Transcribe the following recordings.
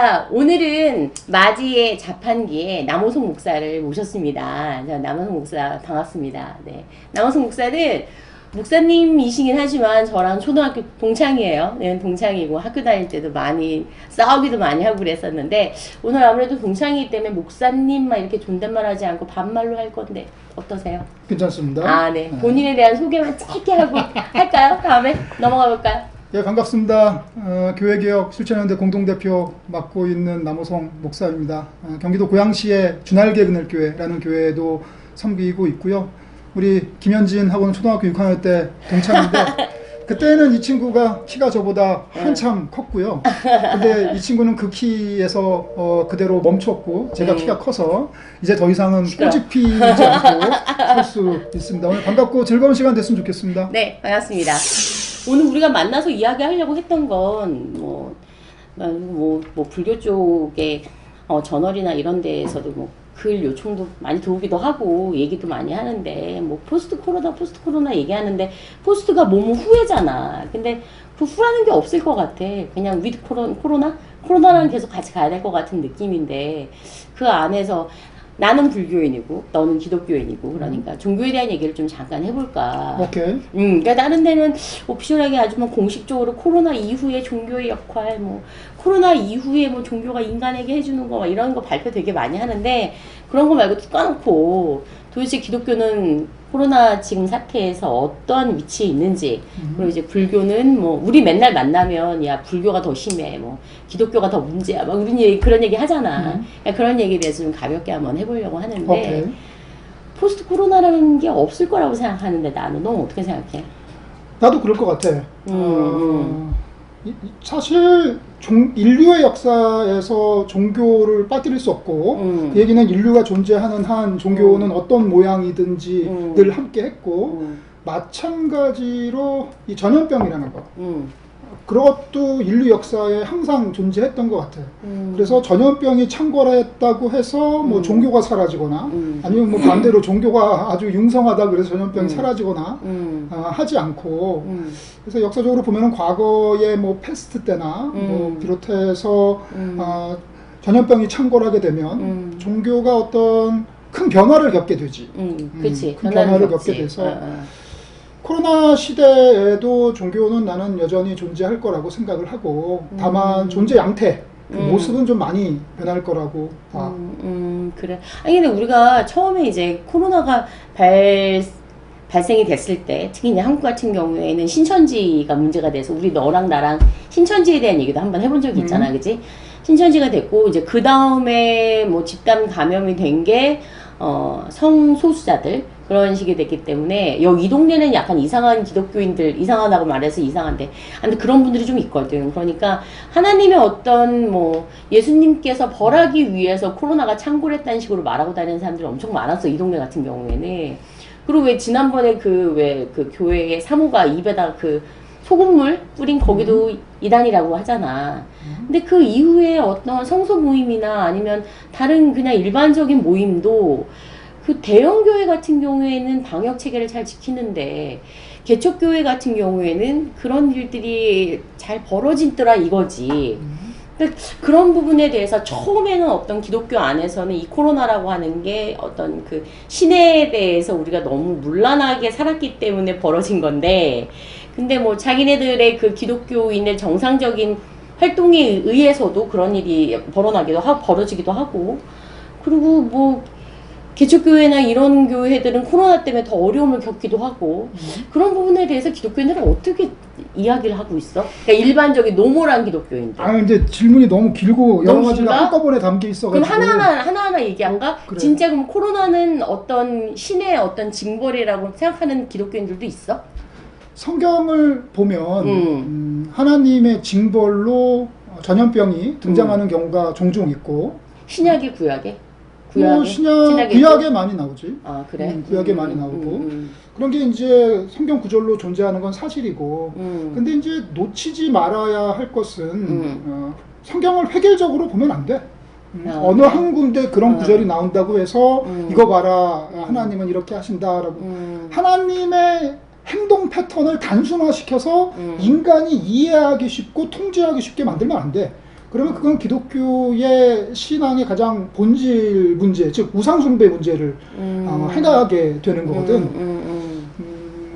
자, 오늘은 맞이의 자판기에 남호성 목사를 모셨습니다. 자, 남호성 목사 반갑습니다. 네. 남호성 목사는 목사님이시긴 하지만 저랑 초등학교 동창이에요. 네, 동창이고 학교 다닐 때도 많이 싸우기도 많이 하고 그랬었는데 오늘 아무래도 동창이기 때문에 목사님만 이렇게 존댓말 하지 않고 반말로 할 건데 어떠세요? 괜찮습니다. 아, 네. 본인에 대한 소개만 짧게 하고 할까요? 다음에 넘어가 볼까요? 예, 반갑습니다. 교회개혁 실천연대 공동대표 맡고 있는 남호성 목사입니다. 경기도 고양시의 준알개 그늘교회라는 교회도 섬기고 있고요. 우리 김현진 하고는 초등학교 6학년 때 동창인데 그때는 이 친구가 키가 저보다 한참 컸고요. 근데 이 친구는 그 키에서 그대로 멈췄고 제가 키가 커서 이제 더 이상은 꼬집히지 않고 살 수 있습니다. 오늘 반갑고 즐거운 시간 됐으면 좋겠습니다. 네, 반갑습니다. 오늘 우리가 만나서 이야기하려고 했던 건 불교 쪽의 저널이나 이런 데에서도 글 요청도 많이 들어오기도 하고 얘기도 많이 하는데 포스트 코로나 얘기하는데 포스트가 뭐뭐 후회잖아. 근데 그 후라는 게 없을 것 같아. 그냥 위드 코로나랑 계속 같이 가야 될 것 같은 느낌인데 그 안에서 나는 불교인이고 너는 기독교인이고 그러니까 종교에 대한 얘기를 좀 잠깐 해볼까. 오케이. 그러니까 다른 데는 오피셜하게 아주 공식적으로 코로나 이후에 종교의 역할, 코로나 이후에 종교가 인간에게 해주는 거 이런 거 발표 되게 많이 하는데 그런 거 말고 툭 까놓고 도대체 기독교는 코로나 지금 사태에서 어떤 위치에 있는지 그리고 이제 불교는 우리 맨날 만나면 야 불교가 더 심해 기독교가 더 문제야 그런 얘기 하잖아. 그러니까 그런 얘기에 대해서 좀 가볍게 한번 해보려고 하는데 오케이. 포스트 코로나라는 게 없을 거라고 생각하는데 나는 너 어떻게 생각해? 나도 그럴 것 같아. 사실 인류의 역사에서 종교를 빠뜨릴 수 없고 그 얘기는 인류가 존재하는 한 종교는 어떤 모양이든지 늘 함께 했고 마찬가지로 이 전염병이라는 거 그것도 인류 역사에 항상 존재했던 것 같아요. 그래서 전염병이 창궐했다고 해서 종교가 사라지거나 아니면 반대로 종교가 아주 융성하다 그래서 전염병이 사라지거나 하지 않고 그래서 역사적으로 보면은 과거에 패스트 때나 비롯해서 전염병이 창궐하게 되면 종교가 어떤 큰 변화를 겪게 되지. 그치. 큰 변화를 겪게 돼서 코로나 시대에도 종교는 나는 여전히 존재할 거라고 생각을 하고 다만 존재 양태 그 모습은 좀 많이 변할 거라고 봐. 그래. 아니 근데 우리가 처음에 이제 코로나가 발생이 됐을 때 특히 이제 한국 같은 경우에는 신천지가 문제가 돼서 우리 너랑 나랑 신천지에 대한 얘기도 한번 해본 적이 있잖아, 그치? 신천지가 됐고 이제 그 다음에 집단 감염이 된 게 성소수자들 그런 식이 됐기 때문에 이 동네는 약간 이상한 기독교인들 이상하다고 말해서 이상한데 근데 그런 분들이 좀 있거든. 그러니까 하나님의 어떤 예수님께서 벌하기 위해서 코로나가 창궐했다는 식으로 말하고 다니는 사람들이 엄청 많았어, 이 동네 같은 경우에는. 그리고 왜 지난번에 그 교회의 사모가 입에다 그 소금물 뿌린 거기도 이단이라고 하잖아. 근데 그 이후에 어떤 성소 모임이나 아니면 다른 그냥 일반적인 모임도 그 대형 교회 같은 경우에는 방역 체계를 잘 지키는데 개척교회 같은 경우에는 그런 일들이 잘 벌어지더라 이거지. 그런 부분에 대해서 처음에는 어떤 기독교 안에서는 이 코로나라고 하는 게 어떤 그 신에 대해서 우리가 너무 문란하게 살았기 때문에 벌어진 건데 근데 자기네들의 그 기독교인의 정상적인 활동에 의해서도 그런 일이 벌어지기도 하고 그리고 개척교회나 이런 교회들은 코로나 때문에 더 어려움을 겪기도 하고 그런 부분에 대해서 기독교인들은 어떻게 이야기를 하고 있어? 그러니까 일반적인 노멀한 기독교인들. 근데 질문이 너무 길고 여러 너무 가지가 길다? 한꺼번에 담겨 있어가지고 그럼 하나하나 얘기할까? 그래. 진짜 그럼 코로나는 어떤 신의 어떤 징벌이라고 생각하는 기독교인들도 있어? 성경을 보면 하나님의 징벌로 전염병이 등장하는 경우가 종종 있고 신약이 구약에? 구약에 많이 나오지. 아 그래? 구약에 많이 나오고 그런 게 이제 성경 구절로 존재하는 건 사실이고 근데 이제 놓치지 말아야 할 것은 성경을 획일적으로 보면 안 돼. 어느 한 군데 그런 구절이 나온다고 해서 이거 봐라 하나님은 이렇게 하신다라고 하나님의 행동 패턴을 단순화시켜서 인간이 이해하기 쉽고 통제하기 쉽게 만들면 안 돼. 그러면 그건 기독교의 신앙의 가장 본질 문제, 즉 우상숭배 문제를 해나가게 되는 거거든.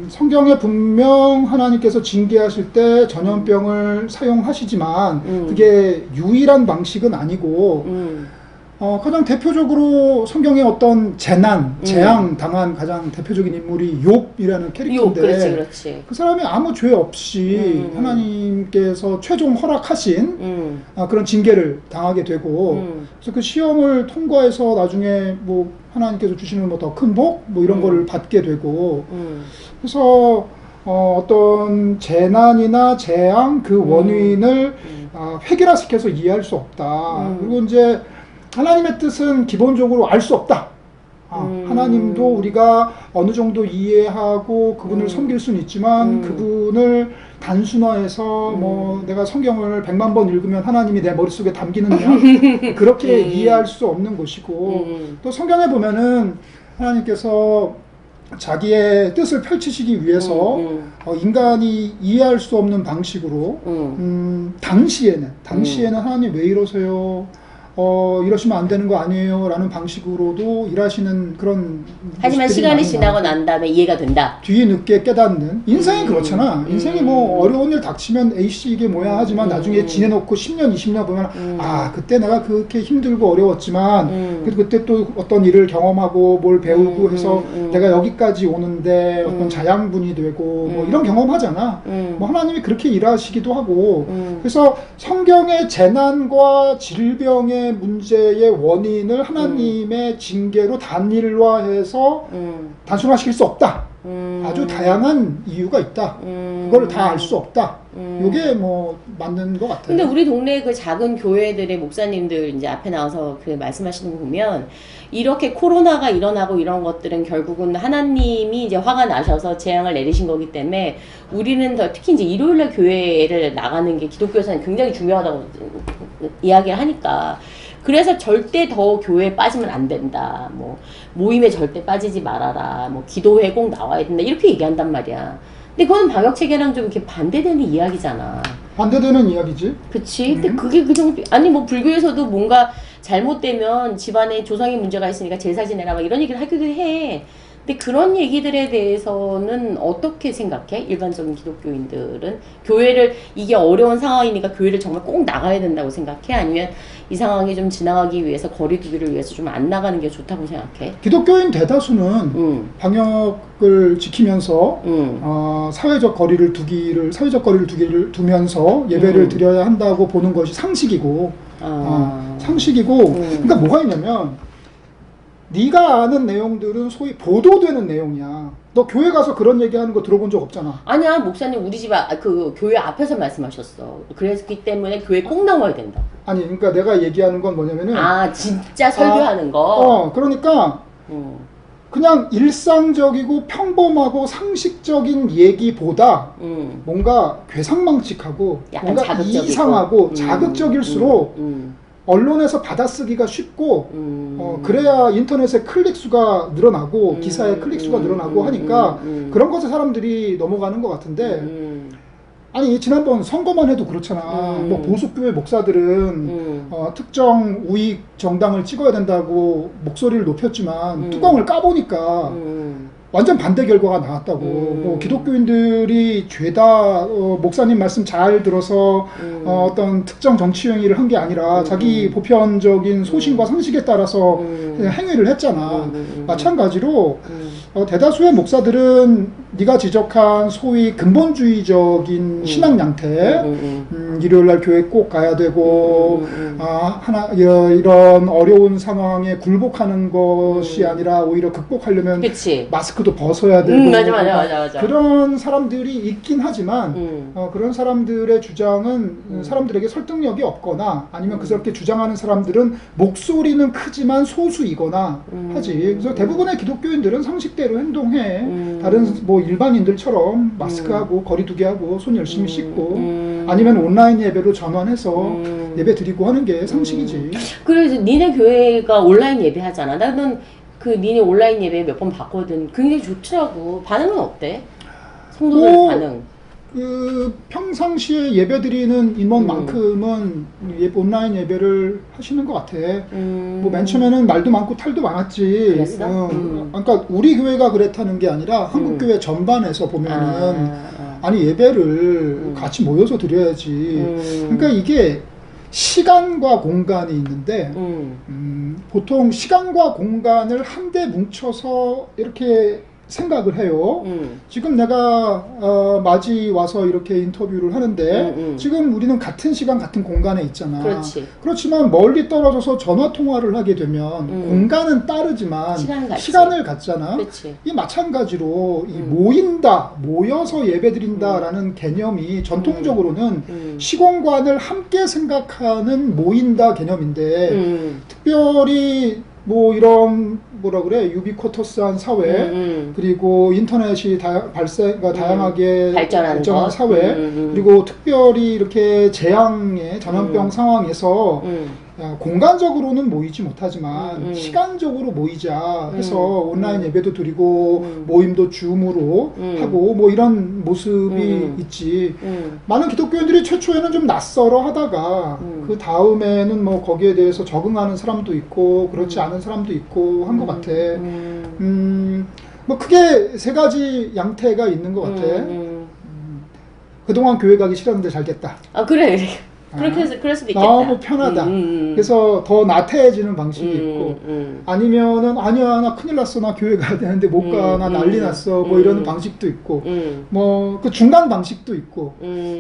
성경에 분명 하나님께서 징계하실 때 전염병을 사용하시지만 그게 유일한 방식은 아니고 가장 대표적으로 성경에 어떤 재난, 재앙 당한 가장 대표적인 인물이 욥이라는 캐릭터인데 그렇지. 그 사람이 아무 죄 없이 하나님께서 최종 허락하신 그런 징계를 당하게 되고 그래서 그 시험을 통과해서 나중에 뭐 하나님께서 주시는 뭐 더 큰 복 뭐 이런 거를 받게 되고 그래서 어떤 재난이나 재앙 그 원인을 획일화시켜서 이해할 수 없다. 그리고 이제 하나님의 뜻은 기본적으로 알 수 없다. 하나님도 우리가 어느 정도 이해하고 그분을 섬길 수는 있지만 그분을 단순화해서 뭐 내가 성경을 100만 번 읽으면 하나님이 내 머릿속에 담기느냐 그렇게 이해할 수 없는 것이고 또 성경에 보면은 하나님께서 자기의 뜻을 펼치시기 위해서 인간이 이해할 수 없는 방식으로 당시에는 하나님 왜 이러세요? 이러시면 안 되는 거 아니에요? 라는 방식으로도 일하시는 그런 하지만 시간이 지나고 난 다음에 이해가 된다. 뒤늦게 깨닫는 인생이 그렇잖아. 인생이 뭐 어려운 일 닥치면 에이씨 이게 뭐야 하지만 나중에 지내놓고 10년 20년 보면 그때 내가 그렇게 힘들고 어려웠지만 그래도 그때 또 어떤 일을 경험하고 뭘 배우고 해서 내가 여기까지 오는데 어떤 자양분이 되고 뭐 이런 경험하잖아. 뭐 하나님이 그렇게 일하시기도 하고 그래서 성경의 재난과 질병의 문제의 원인을 하나님의 징계로 단일화해서 단순화시킬 수 없다. 아주 다양한 이유가 있다. 그걸 다 알 수 없다. 이게 뭐 맞는 것 같아요. 근데 우리 동네 그 작은 교회들의 목사님들 이제 앞에 나와서 그 말씀하시는 거 보면 이렇게 코로나가 일어나고 이런 것들은 결국은 하나님이 이제 화가 나셔서 재앙을 내리신 거기 때문에 우리는 더 특히 이제 일요일날 교회를 나가는 게 기독교에서는 굉장히 중요하다고 이야기를 하니까 그래서 절대 더 교회에 빠지면 안 된다. 뭐 모임에 절대 빠지지 말아라. 뭐 기도회 꼭 나와야 된다. 이렇게 얘기한단 말이야. 근데 그건 방역 체계랑 좀 이렇게 반대되는 이야기잖아. 반대되는 이야기지. 그치? 근데 그게 그 정도 아니 뭐 불교에서도 뭔가 잘못되면 집안에 조상의 문제가 있으니까 제사 지내라 막 이런 얘기를 하기도 해. 근데 그런 얘기들에 대해서는 어떻게 생각해? 일반적인 기독교인들은 교회를 이게 어려운 상황이니까 교회를 정말 꼭 나가야 된다고 생각해? 아니면 이 상황이 좀 지나가기 위해서 거리두기를 위해서 좀 안 나가는 게 좋다고 생각해? 기독교인 대다수는 방역을 지키면서 사회적 거리를 두면서 예배를 드려야 한다고 보는 것이 상식이고 상식이고 그러니까 뭐가 있냐면 네가 아는 내용들은 소위 보도되는 내용이야. 너 교회 가서 그런 얘기하는 거 들어본 적 없잖아. 아니야 목사님 우리 집 그 교회 앞에서 말씀하셨어. 그랬기 때문에 교회 꼭 나와야 된다. 아니 그러니까 내가 얘기하는 건 뭐냐면은 진짜 설교하는 거. 그러니까 그냥 일상적이고 평범하고 상식적인 얘기보다 뭔가 괴상망측하고 뭔가 자극적이고. 이상하고 자극적일수록 언론에서 받아쓰기가 쉽고 그래야 인터넷의 클릭수가 늘어나고 기사의 클릭수가 늘어나고 하니까 그런 것에 사람들이 넘어가는 것 같은데 아니 지난번 선거만 해도 그렇잖아. 뭐 보수교회 목사들은 특정 우익 정당을 찍어야 된다고 목소리를 높였지만 뚜껑을 까보니까 완전 반대 결과가 나왔다고. 뭐 기독교인들이 죄다 목사님 말씀 잘 들어서 어떤 특정 정치 행위를 한 게 아니라 자기 보편적인 소신과 상식에 따라서 행위를 했잖아. 마찬가지로 대다수의 목사들은 네가 지적한 소위 근본주의적인 신앙 양태, 일요일날 교회 꼭 가야 되고 이런 어려운 상황에 굴복하는 것이 아니라 오히려 극복하려면 그치. 마스크도 벗어야 되고 맞아. 그런 사람들이 있긴 하지만 그런 사람들의 주장은 사람들에게 설득력이 없거나 아니면 그렇게 주장하는 사람들은 목소리는 크지만 소수이거나 하지. 그래서 대부분의 기독교인들은 상식대로 행동해. 다른 뭐 일반인들처럼 마스크하고 거리두기하고 손 열심히 씻고 아니면 온라인 예배로 전환해서 예배 드리고 하는 게 상식이지. 그래서 니네 교회가 온라인 예배 하잖아. 나는 그 니네 온라인 예배 몇 번 봤거든. 굉장히 좋더라고. 반응은 어때? 성도들 반응. 그 평상시에 예배드리는 인원만큼은 온라인 예배를 하시는 것 같아. 뭐 맨 처음에는 말도 많고 탈도 많았지. 그랬어? 그러니까 우리 교회가 그랬다는 게 아니라 한국 교회 전반에서 보면은 아니 예배를 같이 모여서 드려야지. 그러니까 이게 시간과 공간이 있는데 보통 시간과 공간을 한데 뭉쳐서 이렇게 생각을 해요. 지금 내가 맞이 와서 이렇게 인터뷰를 하는데 지금 우리는 같은 시간 같은 공간에 있잖아. 그렇지. 그렇지만 멀리 떨어져서 전화 통화를 하게 되면 공간은 따르지만 시간을 갖잖아. 그렇지. 이 마찬가지로 이 모인다, 모여서 예배드린다라는 개념이 전통적으로는 시공간을 함께 생각하는 모인다 개념인데 특별히 뭐 이런 뭐라 그래 유비쿼터스한 사회 그리고 인터넷이 다양하게 발전한 사회 그리고 특별히 이렇게 재앙의 전염병 상황에서 공간적으로는 모이지 못하지만 시간적으로 모이자 해서 온라인 예배도 드리고 모임도 줌으로 하고 뭐 이런 모습이 있지. 많은 기독교인들이 최초에는 좀 낯설어 하다가 그 다음에는 뭐 거기에 대해서 적응하는 사람도 있고 그렇지 않은 사람도 있고 한 것 같아. 뭐 크게 세 가지 양태가 있는 것 같아. 그동안 교회 가기 싫었는데 잘 됐다. 아 그래. 그렇게 해서 그럴 수도 있겠다. 너무 편하다. 그래서 더 나태해지는 방식이 있고 아니면은 아니야 나 큰일 났어 나 교회 가야 되는데 못 가 나 난리 났어 뭐 이러는 방식도 있고 뭐 그 중간 방식도 있고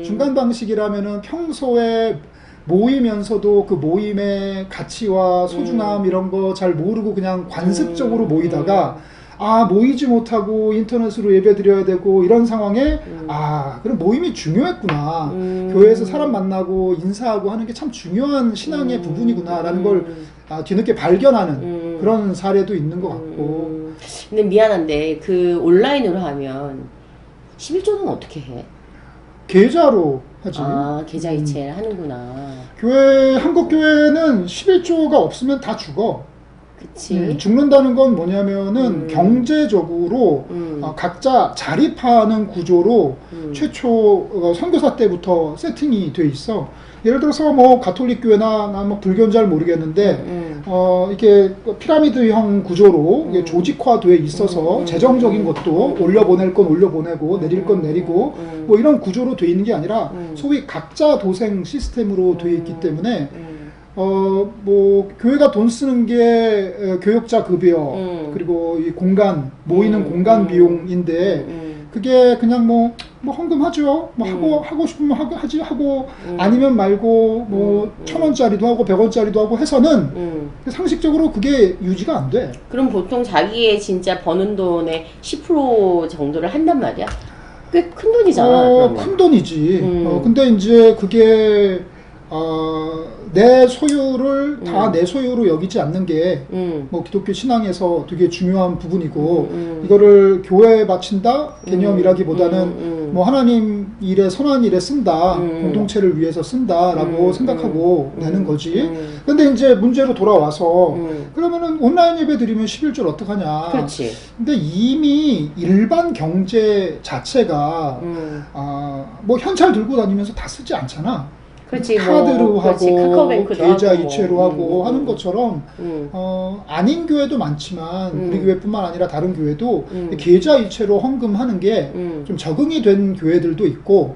중간 방식이라면은 평소에 모이면서도 그 모임의 가치와 소중함 이런 거 잘 모르고 그냥 관습적으로 모이다가 아 모이지 못하고 인터넷으로 예배드려야 되고 이런 상황에 아 그럼 모임이 중요했구나 교회에서 사람 만나고 인사하고 하는 게 참 중요한 신앙의 부분이구나 라는 걸 뒤늦게 발견하는 그런 사례도 있는 것 같고 근데 미안한데 그 온라인으로 하면 11조는 어떻게 해? 계좌로 하지. 아 계좌 이체를 하는구나. 교회 한국 교회는 11조가 없으면 다 죽어. 그치. 죽는다는 건 뭐냐면은 경제적으로 각자 자립하는 구조로 최초 선교사 때부터 세팅이 돼 있어. 예를 들어서 뭐 가톨릭 교회나 나 뭐 불교는 잘 모르겠는데 이게 피라미드형 구조로 이게 조직화돼 있어서 재정적인 것도 올려보낼 건 올려보내고 내릴 건 내리고 뭐 이런 구조로 돼 있는 게 아니라 소위 각자 도생 시스템으로 돼 있기 때문에 뭐 교회가 돈 쓰는 게 교역자 급여 그리고 이 공간 모이는 공간 비용인데 그게 그냥 뭐 헌금하죠. 뭐 하고 싶으면 하고 아니면 말고 뭐 1,000원짜리도 하고 100원짜리도 하고 해서는 상식적으로 그게 유지가 안 돼. 그럼 보통 자기의 진짜 버는 돈의 10% 정도를 한단 말이야? 꽤 큰 돈이잖아. 큰 돈이지. 근데 이제 그게 내 소유를 다 내 소유로 여기지 않는 게 뭐 기독교 신앙에서 되게 중요한 부분이고 이거를 교회에 바친다 개념이라기보다는 뭐 하나님 일에 선한 일에 쓴다 공동체를 위해서 쓴다라고 생각하고 내는 거지. 근데 이제 문제로 돌아와서 그러면은 온라인 예배 드리면 11조를 어떡하냐. 그렇지. 근데 이미 일반 경제 자체가 뭐 현찰 들고 다니면서 다 쓰지 않잖아. 그렇지, 카드로 뭐, 하고 카카오뱅크도 계좌 하고 이체로 하고 하는 것처럼 아닌 교회도 많지만 우리 교회뿐만 아니라 다른 교회도 계좌 이체로 헌금하는 게 좀 적응이 된 교회들도 있고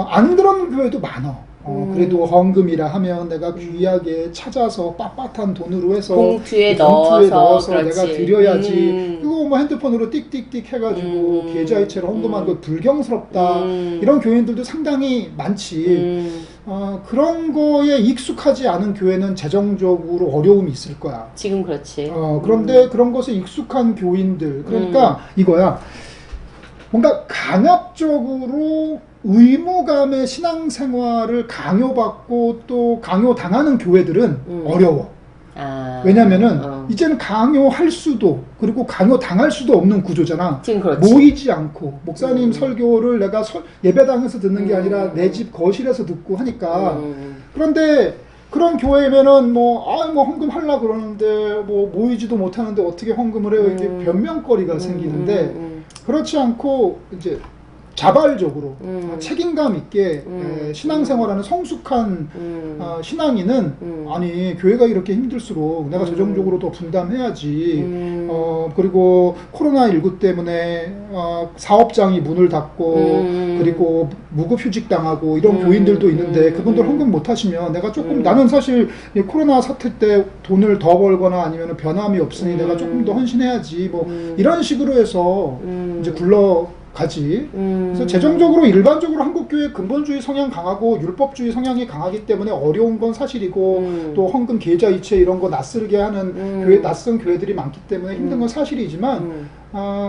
안 그런 교회도 많아. 그래도 헌금이라 하면 내가 귀하게 찾아서 빳빳한 돈으로 해서 봉투에 넣어서 내가 드려야지. 그거 뭐 핸드폰으로 띡띡띡 해가지고 계좌이체로 헌금하는 거 불경스럽다. 이런 교인들도 상당히 많지. 그런 거에 익숙하지 않은 교회는 재정적으로 어려움이 있을 거야. 지금 그렇지. 그런데 그런 것에 익숙한 교인들, 그러니까 이거야. 뭔가 강압적으로 의무감의 신앙생활을 강요받고 또 강요당하는 교회들은 어려워. 왜냐면은 이제는 강요할 수도 그리고 강요당할 수도 없는 구조잖아. 지금 그렇지. 모이지 않고 목사님 설교를 내가 예배당에서 듣는 게 아니라 내 집 거실에서 듣고 하니까. 그런데 그런 교회면은 뭐 헌금 하려고 그러는데 뭐 모이지도 못하는데 어떻게 헌금을 해요? 이게 변명거리가 생기는데 그렇지 않고 이제 자발적으로 책임감 있게 신앙생활하는 성숙한 신앙인은 아니 교회가 이렇게 힘들수록 내가 재정적으로 더 분담해야지. 그리고 코로나19 때문에 사업장이 문을 닫고 그리고 무급휴직 당하고 이런 교인들도 있는데 그분들 헌금 못 하시면 내가 조금 나는 사실 이 코로나 사태 때 돈을 더 벌거나 아니면 변함이 없으니 내가 조금 더 헌신해야지 뭐 이런 식으로 해서 이제 굴러가지. 그래서 재정적으로 일반적으로 한국 교회 근본주의 성향 강하고 율법주의 성향이 강하기 때문에 어려운 건 사실이고 또 헌금 계좌이체 이런 거 낯설게 하는 교회 낯선 교회들이 많기 때문에 힘든 건 사실이지만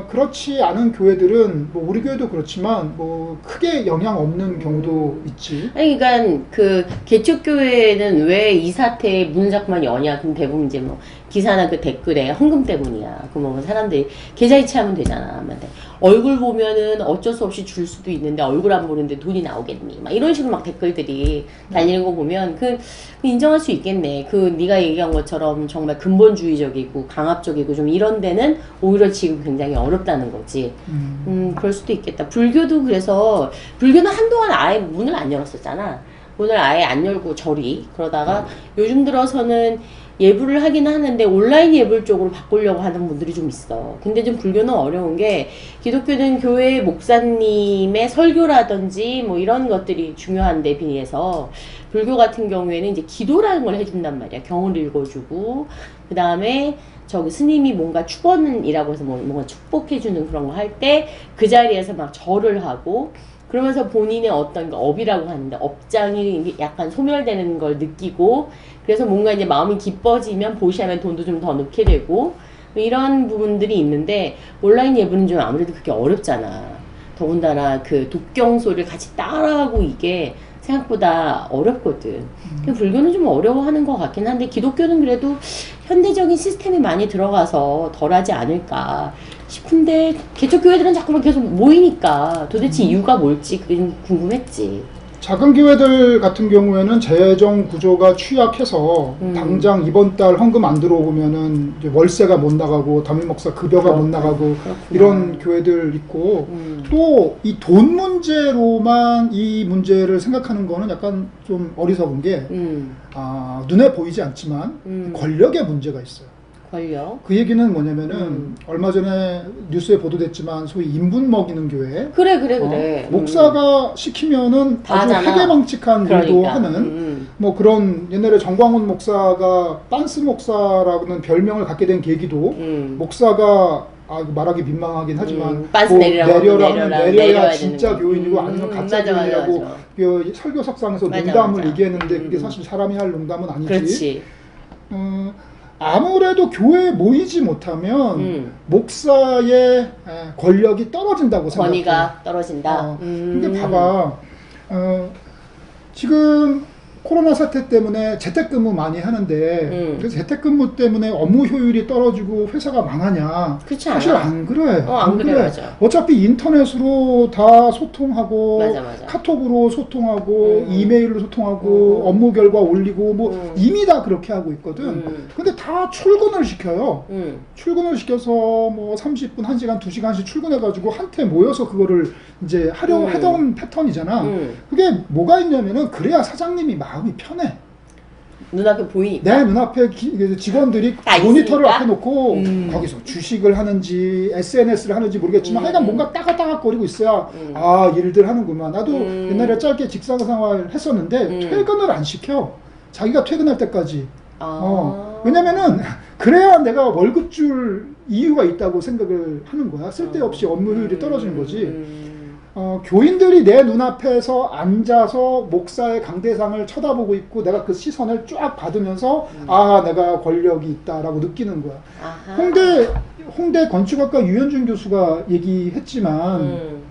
그렇지 않은 교회들은 뭐 우리 교회도 그렇지만 뭐 크게 영향 없는 경우도 있지. 아니 그러니까 그 개척교회는 왜 이 사태에 문을 자꾸만 여냐? 그럼 대부분 이제 뭐 기사나 그 댓글에 헌금 때문이야. 그 뭐 사람들이 계좌이체하면 되잖아. 근데 얼굴 보면은 어쩔 수 없이 줄 수도 있는데 얼굴 안 보는데 돈이 나오겠니? 막 이런 식으로 막 댓글들이 달리는 거 보면 그 인정할 수 있겠네. 그 네가 얘기한 것처럼 정말 근본주의적이고 강압적이고 좀 이런 데는 오히려 지금 굉장히 어렵다는 거지. 그럴 수도 있겠다. 불교도 그래서 불교는 한동안 아예 문을 안 열었었잖아. 문을 아예 안 열고 저리 그러다가 요즘 들어서는 예불을 하긴 하는데 온라인 예불 쪽으로 바꾸려고 하는 분들이 좀 있어. 근데 좀 불교는 어려운 게 기독교는 교회 목사님의 설교라든지 뭐 이런 것들이 중요한데 비해서 불교 같은 경우에는 이제 기도라는 걸 해준단 말이야. 경을 읽어주고 그 다음에 저기 스님이 뭔가 축원이라고 해서 뭔가 축복해주는 그런 거 할 때 그 자리에서 막 절을 하고 그러면서 본인의 어떤 업이라고 하는데 업장이 약간 소멸되는 걸 느끼고 그래서 뭔가 이제 마음이 기뻐지면 보시하면 돈도 좀 더 넣게 되고 이런 부분들이 있는데 온라인 예불은 좀 아무래도 그게 어렵잖아. 더군다나 그 독경소를 같이 따라하고 이게 생각보다 어렵거든. 불교는 좀 어려워하는 것 같긴 한데 기독교는 그래도 현대적인 시스템이 많이 들어가서 덜하지 않을까 싶은데 개척교회들은 자꾸만 계속 모이니까 도대체 이유가 뭘지 그게 좀 궁금했지. 작은 교회들 같은 경우에는 재정 구조가 취약해서 당장 이번 달 헌금 안 들어오면은 이제 월세가 못 나가고 담임 목사 급여가 못 나가고 그렇구나. 이런 교회들 있고 또 이 돈 문제로만 이 문제를 생각하는 거는 약간 좀 어리석은 게 눈에 보이지 않지만 권력의 문제가 있어요. 권력. 그 얘기는 뭐냐면은 얼마 전에 뉴스에 보도됐지만 소위 인분 먹이는 교회. 그래. 목사가 시키면은 다 아주 하잖아. 해괴망측한 일도 그러니까. 하는 뭐 그런 옛날에 정광훈 목사가 빤스 목사라는 별명을 갖게 된 계기도 목사가 이거 말하기 민망하긴 하지만 빤스 뭐 내려야 내려야 진짜 되는 교인이고 아니면 가짜 맞아. 교인이라고 그 설교석상에서 맞아, 농담을 맞아. 얘기했는데 그게 사실 사람이 할 농담은 아니지. 그렇지. 아무래도 교회에 모이지 못하면 목사의 권력이 떨어진다고 생각해요. 권위가 떨어진다. 근데 봐봐, 지금 코로나 사태 때문에 재택근무 많이 하는데 그래서 재택근무 때문에 업무 효율이 떨어지고 회사가 망하냐? 그렇지 사실 않아. 안 그래. 안 그래, 맞아. 어차피 인터넷으로 다 소통하고 맞아. 카톡으로 소통하고 이메일로 소통하고 업무 결과 올리고 뭐 이미 다 그렇게 하고 있거든. 근데 다 출근을 시켜요. 출근을 시켜서 뭐 30분, 1시간, 2시간씩 출근해가지고 한테 모여서 그거를 이제 하려 하던 패턴이잖아. 그게 뭐가 있냐면은 그래야 사장님이 마음이 편해. 눈앞에 보이니까. 내 눈앞에 직원들이 다 모니터를 있으니까? 앞에 놓고 거기서 주식을 하는지 SNS를 하는지 모르겠지만 하여간 뭔가 따각따각거리고 있어야 일들 하는구만. 나도 옛날에 짧게 직장생활 했었는데 퇴근을 안 시켜. 자기가 퇴근할 때까지. 왜냐면은 그래야 내가 월급 줄 이유가 있다고 생각을 하는 거야. 쓸데없이 업무 효율이 떨어지는 거지. 교인들이 내 눈앞에서 앉아서 목사의 강대상을 쳐다보고 있고 내가 그 시선을 쫙 받으면서 내가 권력이 있다라고 느끼는 거야. 홍대 건축학과 유현준 교수가 얘기했지만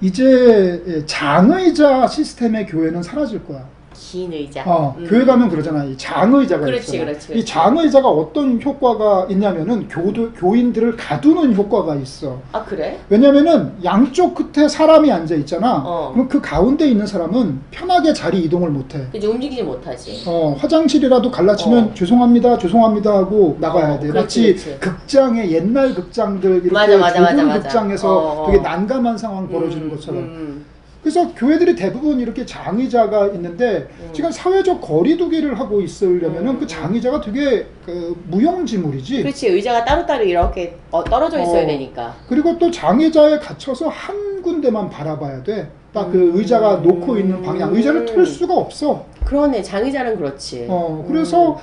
이제 장의자 시스템의 교회는 사라질 거야. 긴 의자. 교회 가면 그러잖아. 이 장의자가 그렇지, 있어. 그렇지. 이 장의자가 어떤 효과가 있냐면은 교인들을 가두는 효과가 있어. 아, 그래? 왜냐면은 양쪽 끝에 사람이 앉아 있잖아. 그럼 그 가운데 있는 사람은 편하게 자리 이동을 못 해. 이제 움직이지 못하지. 화장실이라도 갈라치면 죄송합니다, 죄송합니다 하고 나가야 돼. 그렇지, 마치 극장의 옛날 극장들 이렇게 맞아. 극장에서 되게 난감한 상황 벌어지는 것처럼. 그래서 교회들이 대부분 이렇게 장의자가 있는데 지금 사회적 거리두기를 하고 있으려면은 그 장의자가 되게 무용지물이지. 그렇지. 의자가 따로따로 이렇게 떨어져 있어야 되니까. 그리고 또 장의자에 갇혀서 한 군데만 바라봐야 돼. 딱 그 의자가 놓고 있는 방향. 의자를 틀 수가 없어. 그러네. 장의자는 그렇지. 그래서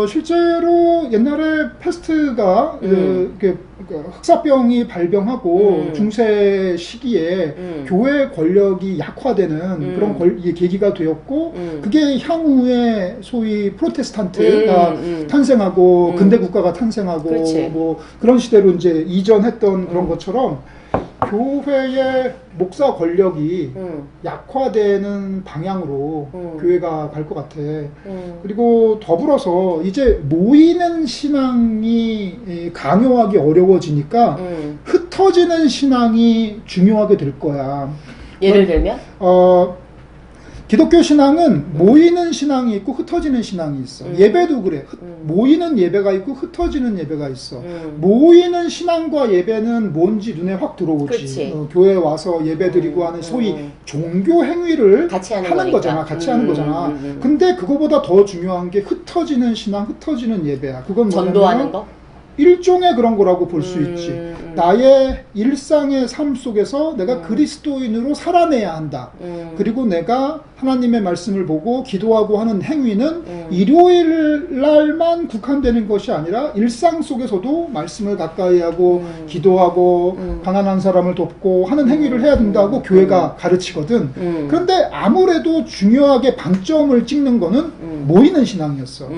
실제로 옛날에 패스트가 흑사병이 발병하고 중세 시기에 교회 권력이 약화되는 그런 계기가 되었고 그게 향후에 소위 프로테스탄트가 탄생하고 근대 국가가 탄생하고 그렇지. 뭐 그런 시대로 이제 이전했던 그런 것처럼 교회의 목사 권력이 약화되는 방향으로 교회가 갈 것 같아. 그리고 더불어서 이제 모이는 신앙이 강요하기 어려워지니까 흩어지는 신앙이 중요하게 될 거야. 예를 들면? 기독교 신앙은 모이는 신앙이 있고 흩어지는 신앙이 있어. 예배도 그래. 모이는 예배가 있고 흩어지는 예배가 있어. 모이는 신앙과 예배는 뭔지 눈에 확 들어오지. 교회에 와서 예배드리고 하는 소위 종교 행위를 같이 하는 거잖아. 같이 하는 거잖아. 근데 그거보다 더 중요한 게 흩어지는 신앙, 흩어지는 예배야. 그건 전도하는 거? 일종의 그런 거라고 볼 수 있지. 나의 일상의 삶 속에서 내가 그리스도인으로 살아내야 한다. 그리고 내가 하나님의 말씀을 보고 기도하고 하는 행위는 일요일 날만 국한되는 것이 아니라 일상 속에서도 말씀을 가까이 하고 기도하고 가난한 사람을 돕고 하는 행위를 해야 된다고 교회가 가르치거든. 그런데 아무래도 중요하게 방점을 찍는 거는 모이는 신앙이었어.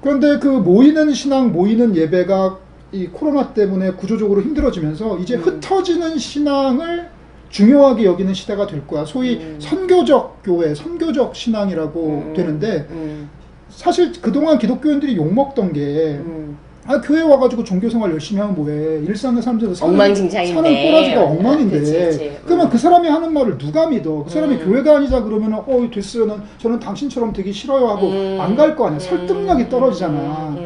그런데 그 모이는 신앙, 모이는 예배가 이 코로나 때문에 구조적으로 힘들어지면서 이제 흩어지는 신앙을 중요하게 여기는 시대가 될 거야. 소위 선교적 교회, 선교적 신앙이라고 되는데 사실 그동안 기독교인들이 욕먹던 게 교회 와가지고 종교생활 열심히 하면 뭐해. 일상의 삶에서 사는 꼬라지가 엉망인데. 그치. 그러면 그 사람이 하는 말을 누가 믿어. 그 사람이 교회가 아니자 그러면은 됐어요. 저는 당신처럼 되기 싫어요 하고 안 갈 거 아니야. 설득력이 떨어지잖아.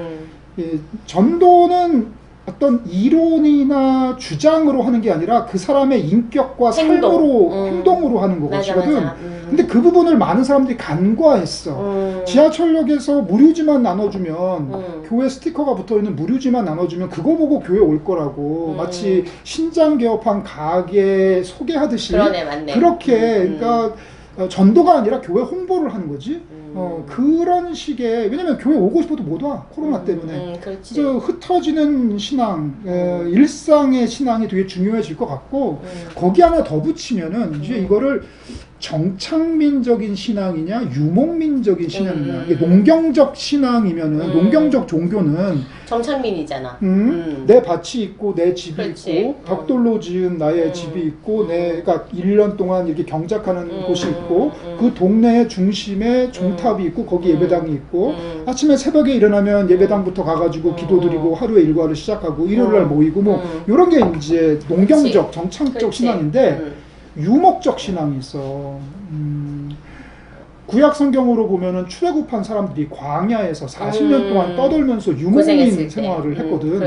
전도는 어떤 이론이나 주장으로 하는 게 아니라 그 사람의 인격과 삶으로 행동으로 하는 것이거든. 근데 그 부분을 많은 사람들이 간과했어. 지하철역에서 무료지만 나눠주면 교회 스티커가 붙어있는 무료지만 나눠주면 그거 보고 교회 올 거라고 마치 신장 개업한 가게 소개하듯이 그러네, 맞네. 그렇게 그러니까 전도가 아니라 교회 홍보를 하는 거지. 그런 식의 왜냐면 교회 오고 싶어도 못 와. 코로나 때문에. 그래서 흩어지는 신앙, 일상의 신앙이 되게 중요해질 것 같고 거기 하나 더 붙이면은 이제 이거를 정착민적인 신앙이냐 유목민적인 신앙이냐 이게 농경적 신앙이면은 농경적 종교는 정착민이잖아. 내 밭이 있고 내 집이 그렇지. 있고 벽돌로 지은 나의 집이 있고 내가 1년 동안 이렇게 경작하는 곳이 있고 그 동네의 중심에 종탑이 있고 거기 예배당이 있고 아침에 새벽에 일어나면 예배당부터 가가지고 기도드리고 하루의 일과를 시작하고 일요일날 모이고 뭐 이런 게 이제 농경적 정착적 신앙인데 유목적 신앙이 있어. 구약 성경으로 보면은 출애굽한 사람들이 광야에서 40년 동안 떠돌면서 유목민 생활을 했거든.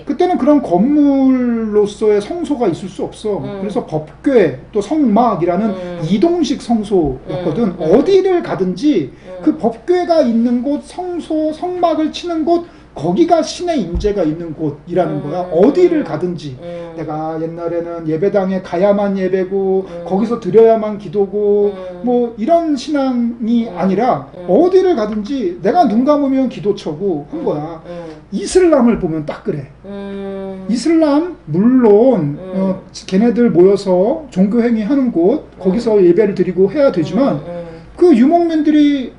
그때는 그런 건물로서의 성소가 있을 수 없어. 그래서 법궤 또 성막이라는 이동식 성소였거든. 어디를 가든지 그 법궤가 있는 곳, 성소, 성막을 치는 곳 거기가 신의 임재가 있는 곳이라는 거야. 어디를 가든지. 내가 옛날에는 예배당에 가야만 예배고 거기서 드려야만 기도고 뭐 이런 신앙이 아니라 어디를 가든지 내가 눈 감으면 기도처고 한 거야. 이슬람을 보면 딱 그래. 이슬람 물론 걔네들 모여서 종교행위 하는 곳 거기서 예배를 드리고 해야 되지만 그 유목민들이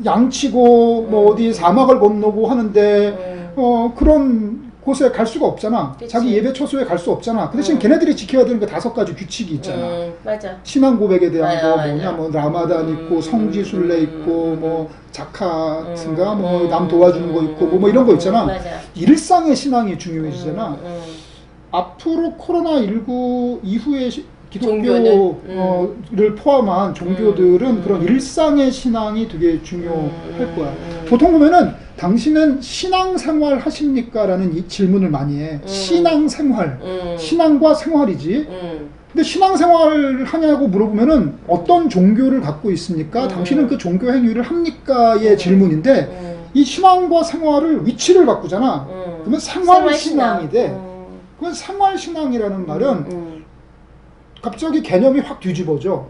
양치고 뭐 어디 사막을 건너고 하는데 그런 곳에 갈 수가 없잖아. 그치. 자기 예배 처소에 갈 수 없잖아. 그 대신 걔네들이 지켜야 되는 그 5가지 규칙이 있잖아. 맞아. 신앙 고백에 대한 맞아, 거 맞아. 뭐냐, 뭐 라마단 있고 성지순례 있고 뭐 자카트인가 뭐 남 도와주는 거 있고 뭐 이런 거 있잖아. 맞아. 일상의 신앙이 중요해지잖아. 앞으로 코로나19 이후에 기독교를 포함한 종교들은 그런 일상의 신앙이 되게 중요할 거야. 보통 보면은 당신은 신앙생활 하십니까? 라는 이 질문을 많이 해. 신앙생활. 신앙과 생활이지. 근데 신앙생활을 하냐고 물어보면은 어떤 종교를 갖고 있습니까? 당신은 그 종교 행위를 합니까?의 질문인데 이 신앙과 생활을 위치를 바꾸잖아. 그러면 생활신앙이 돼. 그건 생활신앙이라는 말은 갑자기 개념이 확 뒤집어져.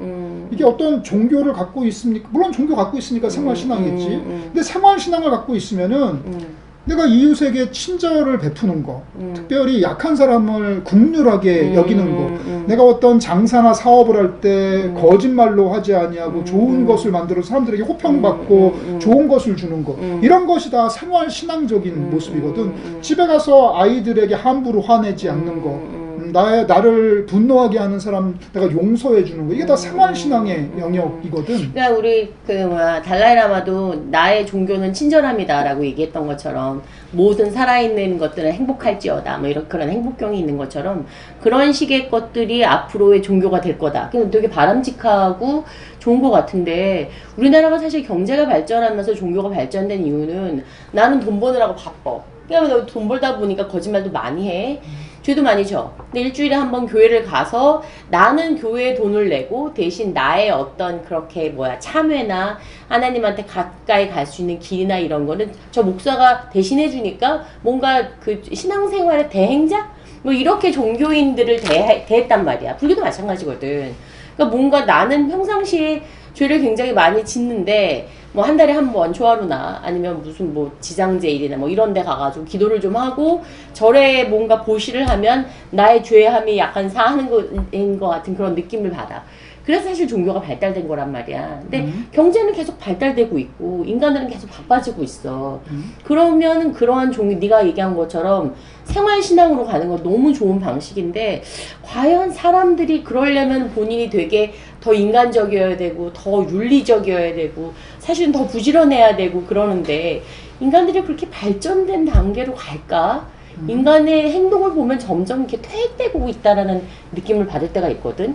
이게 어떤 종교를 갖고 있습니까? 물론 종교 갖고 있으니까 생활신앙이겠지. 근데 생활신앙을 갖고 있으면은 내가 이웃에게 친절을 베푸는 거, 특별히 약한 사람을 국률하게 여기는 거, 내가 어떤 장사나 사업을 할 때 거짓말로 하지 아니하고 좋은 것을 만들어서 사람들에게 호평받고 좋은 것을 주는 거, 이런 것이 다 생활신앙적인 모습이거든. 집에 가서 아이들에게 함부로 화내지 않는 거, 나를 분노하게 하는 사람 내가 용서해 주는 거, 이게 다 생활신앙의 영역이거든. 그러니까 우리 달라이라마도 나의 종교는 친절함이다라고 얘기했던 것처럼 모든 살아있는 것들은 행복할지어다 뭐 이런 그런 행복경이 있는 것처럼 그런 식의 것들이 앞으로의 종교가 될 거다. 그럼 되게 바람직하고 좋은 것 같은데 우리나라가 사실 경제가 발전하면서 종교가 발전된 이유는 나는 돈 버느라고 바빠. 그러니까 돈 벌다 보니까 거짓말도 많이 해. 죄도 많이 져. 근데 일주일에 한 번 교회를 가서 나는 교회에 돈을 내고 대신 나의 어떤 그렇게 참회나 하나님한테 가까이 갈 수 있는 길이나 이런 거는 저 목사가 대신해 주니까 뭔가 그 신앙생활의 대행자? 뭐 이렇게 종교인들을 대했단 말이야. 불교도 마찬가지거든. 그러니까 뭔가 나는 평상시에 죄를 굉장히 많이 짓는데 뭐 한 달에 한 번 초하루나 아니면 무슨 뭐 지장제일이나 뭐 이런 데 가가지고 기도를 좀 하고 절에 뭔가 보시를 하면 나의 죄함이 약간 사하는 거인 것 같은 그런 느낌을 받아. 그래서 사실 종교가 발달된 거란 말이야. 근데 경제는 계속 발달되고 있고 인간들은 계속 바빠지고 있어. 그러면은 그러한 종교, 네가 얘기한 것처럼 생활신앙으로 가는 건 너무 좋은 방식인데 과연 사람들이 그러려면 본인이 되게 더 인간적이어야 되고 더 윤리적이어야 되고 사실은 더 부지런해야 되고 그러는데 인간들이 그렇게 발전된 단계로 갈까? 인간의 행동을 보면 점점 이렇게 퇴행되고 있다라는 느낌을 받을 때가 있거든.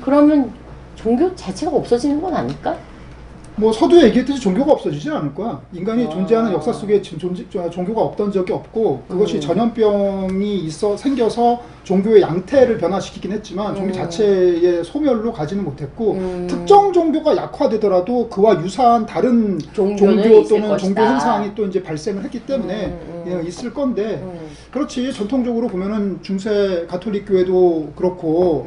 그러면 종교 자체가 없어지는 건 아닐까? 뭐 서두에 얘기했듯이 종교가 없어지진 않을 거야. 인간이 존재하는 역사 속에 종교가 없던 적이 없고 그것이 전염병이 생겨서 종교의 양태를 변화시키긴 했지만 종교 자체의 소멸로 가지는 못했고 특정 종교가 약화되더라도 그와 유사한 다른 종교 또는 종교 현상이 또 이제 발생을 했기 때문에 있을 건데 그렇지. 전통적으로 보면은 중세 가톨릭 교회도 그렇고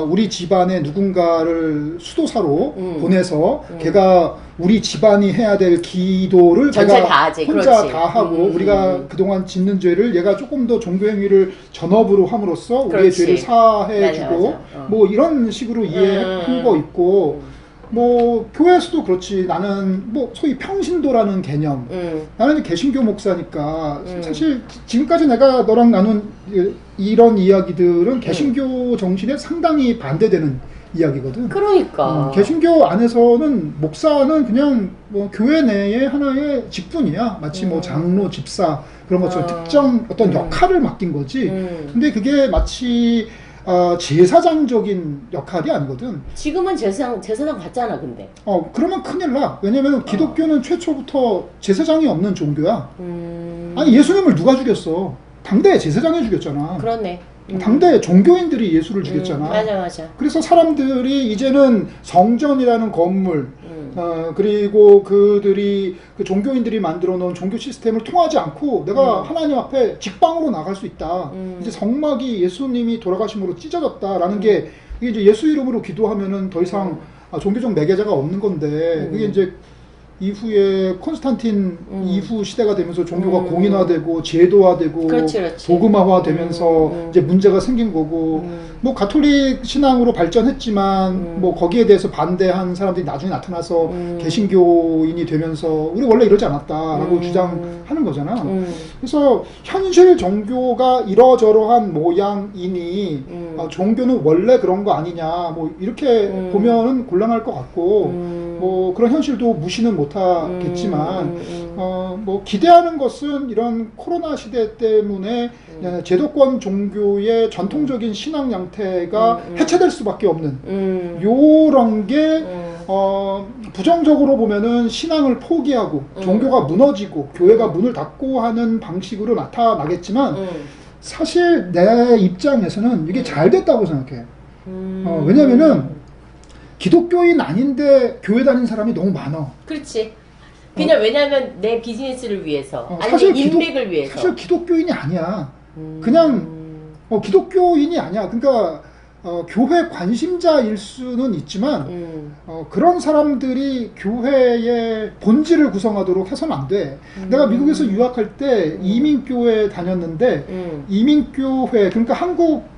우리 집안에 누군가를 수도사로 보내서 걔가 우리 집안이 해야 될 기도를 걔가 혼자 다 하고 우리가 그동안 짓는 죄를 얘가 조금 더 종교 행위를 전업으로 함으로써 우리의 죄를 사해주고 뭐 이런 식으로 이해한 거 있고 뭐 교회에서도 그렇지. 나는 뭐 소위 평신도라는 개념. 나는 개신교 목사니까 사실 지금까지 내가 너랑 나눈 이런 이야기들은 개신교 정신에 상당히 반대되는 이야기거든. 그러니까 개신교 안에서는 목사는 그냥 뭐 교회 내의 하나의 직분이야. 마치 뭐 장로, 집사 그런 것처럼 특정 어떤 역할을 맡긴 거지. 근데 그게 마치 제사장적인 역할이 아니거든. 지금은 제사장 같잖아, 근데. 그러면 큰일 나. 왜냐면 기독교는 최초부터 제사장이 없는 종교야. 아니 예수님을 누가 죽였어? 당대에 제사장이 죽였잖아. 그렇네. 당대 종교인들이 예수를 죽였잖아. 맞아. 그래서 사람들이 이제는 성전이라는 건물, 그리고 그들이 그 종교인들이 만들어 놓은 종교 시스템을 통하지 않고 내가 하나님 앞에 직방으로 나갈 수 있다. 이제 성막이 예수님이 돌아가심으로 찢어졌다라는 게 이게 이제 예수 이름으로 기도하면은 더 이상 종교적 매개자가 없는 건데 그게 이제 이후에 콘스탄틴 이후 시대가 되면서 종교가 공인화되고 제도화되고 그렇지. 도그마화되면서 이제 문제가 생긴 거고 뭐 가톨릭 신앙으로 발전했지만 뭐 거기에 대해서 반대한 사람들이 나중에 나타나서 개신교인이 되면서 우리 원래 이러지 않았다라고 주장하는 거잖아. 그래서 현실 종교가 이러저러한 모양이니 종교는 원래 그런 거 아니냐 뭐 이렇게 보면은 곤란할 것 같고 뭐 그런 현실도 무시는 못하겠지만 뭐 기대하는 것은 이런 코로나 시대 때문에 제도권 종교의 전통적인 신앙 양태가 해체될 수밖에 없는 요런 게 부정적으로 보면은 신앙을 포기하고 종교가 무너지고 교회가 문을 닫고 하는 방식으로 나타나겠지만 사실 내 입장에서는 이게 잘 됐다고 생각해. 왜냐면은 기독교인 아닌데 교회 다니는 사람이 너무 많아. 그렇지. 그냥 왜냐면 내 비즈니스를 위해서 사실 아니면 인맥을 위해서. 사실 기독교인이 아니야. 그냥 기독교인이 아니야. 그러니까 교회 관심자일 수는 있지만 그런 사람들이 교회의 본질을 구성하도록 해서는 안 돼. 내가 미국에서 유학할 때 이민교회 다녔는데 이민교회 그러니까 한국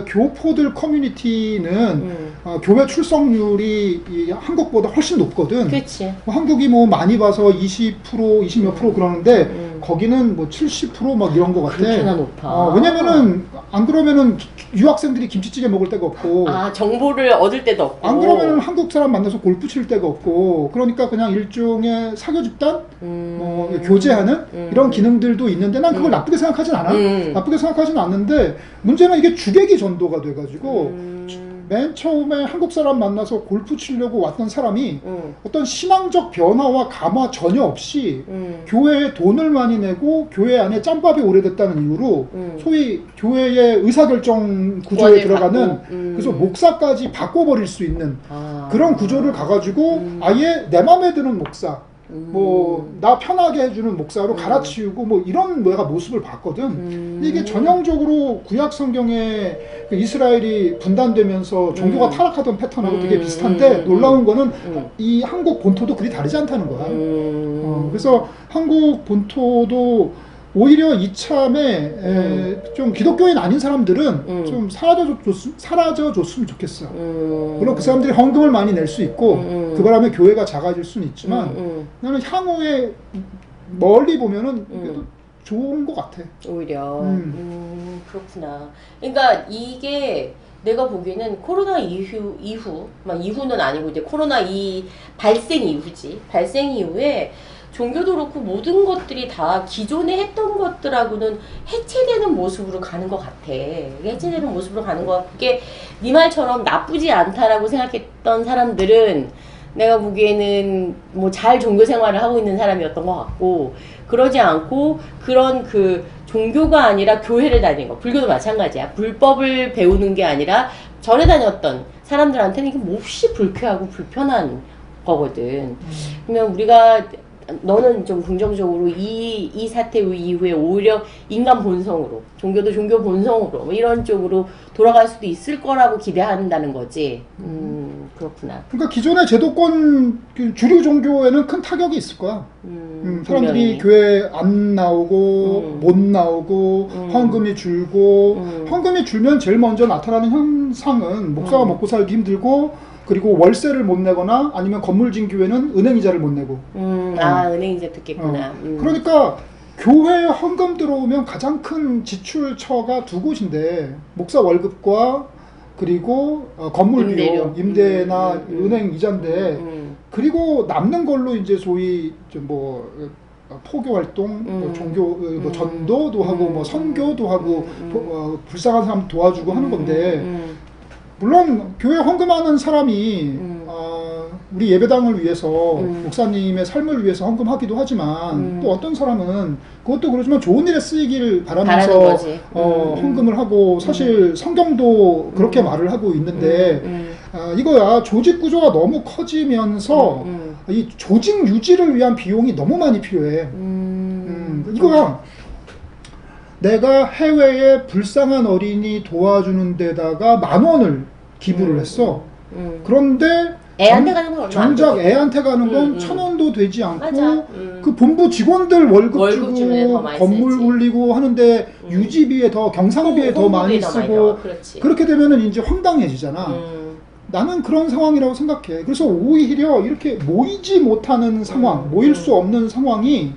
교포들 커뮤니티는 교회 출석률이 한국보다 훨씬 높거든. 그렇지. 한국이 뭐 많이 봐서 20%, 20몇 프로 그러는데 거기는 뭐 70% 막 이런 거 같아. 그렇게나 높아. 왜냐면은 안 그러면은 유학생들이 김치찌개 먹을 데가 없고. 정보를 얻을 데도 없고. 안 그러면은 한국 사람 만나서 골프 칠 데가 없고. 그러니까 그냥 일종의 사교 집단, 뭐 교제하는 이런 기능들도 있는데 난 그걸 나쁘게 생각하진 않아. 나쁘게 생각하진 않는데 문제는 이게 주객이 전도가 돼가지고. 맨 처음에 한국 사람 만나서 골프 치려고 왔던 사람이 어떤 신앙적 변화와 감화 전혀 없이 교회에 돈을 많이 내고 교회 안에 짬밥이 오래됐다는 이유로 소위 교회의 의사결정 구조에 들어가는 그래서 목사까지 바꿔버릴 수 있는 그런 구조를 가가지고 아예 내 맘에 드는 목사 뭐 나 편하게 해주는 목사로 갈아치우고 뭐 이런 내가 모습을 봤거든. 근데 이게 전형적으로 구약 성경에 그 이스라엘이 분단되면서 종교가 타락하던 패턴하고 되게 비슷한데 놀라운 거는 이 한국 본토도 그리 다르지 않다는 거야. 그래서 한국 본토도 오히려 이참에 좀 기독교인 아닌 사람들은 좀 사라져줬으면 좋겠어. 물론 그 사람들이 헌금을 많이 낼 수 있고 그 바람에 교회가 작아질 수는 있지만 나는 향후에 멀리 보면은 그래도 좋은 것 같아. 오히려 그렇구나. 그러니까 이게 내가 보기에는 코로나 이후는 아니고 이제 코로나 이 발생 이후지. 발생 이후에 종교도 그렇고 모든 것들이 다 기존에 했던 것들하고는 해체되는 모습으로 가는 것 같아. 해체되는 모습으로 가는 것 같고, 그게 네 말처럼 나쁘지 않다라고 생각했던 사람들은 내가 보기에는 뭐 잘 종교 생활을 하고 있는 사람이었던 것 같고, 그러지 않고 그런 그 종교가 아니라 교회를 다니는 거, 불교도 마찬가지야. 불법을 배우는 게 아니라 전에 다녔던 사람들한테는 이게 몹시 불쾌하고 불편한 거거든. 그러면 우리가 너는 좀 긍정적으로 이 사태 이후에 오히려 인간 본성으로, 종교도 종교 본성으로 뭐 이런 쪽으로 돌아갈 수도 있을 거라고 기대한다는 거지. 그렇구나. 그러니까 기존의 제도권 주류 종교에는 큰 타격이 있을 거야. 사람들이 분명히. 교회 안 나오고 못 나오고 헌금이 줄고 헌금이 줄면 제일 먼저 나타나는 현상은 목사가 먹고 살기 힘들고 그리고 월세를 못 내거나 아니면 건물진 교회는 은행 이자를 못 내고. 은행 이자 듣겠구나. 그러니까 교회에 헌금 들어오면 가장 큰 지출처가 두 곳인데 목사 월급과 그리고 건물 비용, 임대나 은행 이자인데 그리고 남는 걸로 이제 소위 좀 뭐 포교 활동, 뭐 종교, 뭐 전도도 하고 뭐 선교도 하고 불쌍한 사람 도와주고 하는 건데. 물론 교회 헌금하는 사람이 우리 예배당을 위해서 목사님의 삶을 위해서 헌금하기도 하지만 또 어떤 사람은 그것도 그렇지만 좋은 일에 쓰이길 바라면서 헌금을 하고 사실 성경도 그렇게 말을 하고 있는데 이거야 조직 구조가 너무 커지면서 이 조직 유지를 위한 비용이 너무 많이 필요해. 이거야. 내가 해외에 불쌍한 어린이 도와주는 데다가 10,000원을 기부를 했어. 그런데 애한테 가는 건 얼마 안 정작 되거든. 애한테 가는 건 1,000원도 되지 않고 맞아. 그 본부 직원들 월급 월급 주면 주고 더 많이 건물 쓰지. 굴리고 하는데 유지비에 더 경상비에 더 많이 쓰고 그렇지. 그렇게 되면은 이제 황당해지잖아. 나는 그런 상황이라고 생각해. 그래서 오히려 이렇게 모이지 못하는 상황, 모일 수 없는 상황이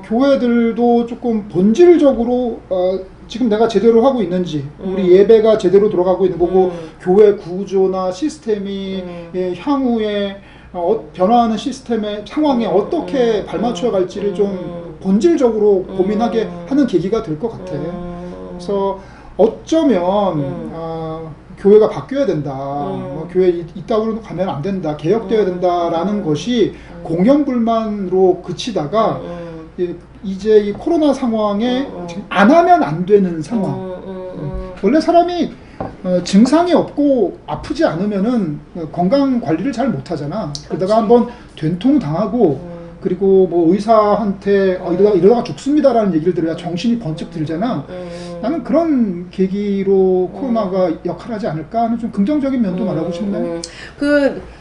교회들도 조금 본질적으로 지금 내가 제대로 하고 있는지, 우리 예배가 제대로 돌아가고 있는 거고, 교회 구조나 시스템이 향후에 변화하는 시스템의 상황에 어떻게 발맞춰 갈지를 좀 본질적으로 고민하게 하는 계기가 될 것 같아. 그래서 어쩌면 교회가 바뀌어야 된다. 교회 이따구로 가면 안 된다. 개혁되어야 된다라는 것이 공연불만으로 그치다가 이제 이 코로나 상황에 지금 안 하면 안 되는 상황. 원래 사람이 증상이 없고 아프지 않으면은 건강 관리를 잘 못하잖아. 그러다가 한번 된통 당하고 그리고 뭐 의사한테 이러다가 죽습니다라는 얘기를 들어야 정신이 번쩍 들잖아. 나는 그런 계기로 코로나가 역할하지 않을까 하는 좀 긍정적인 면도 말하고 싶네.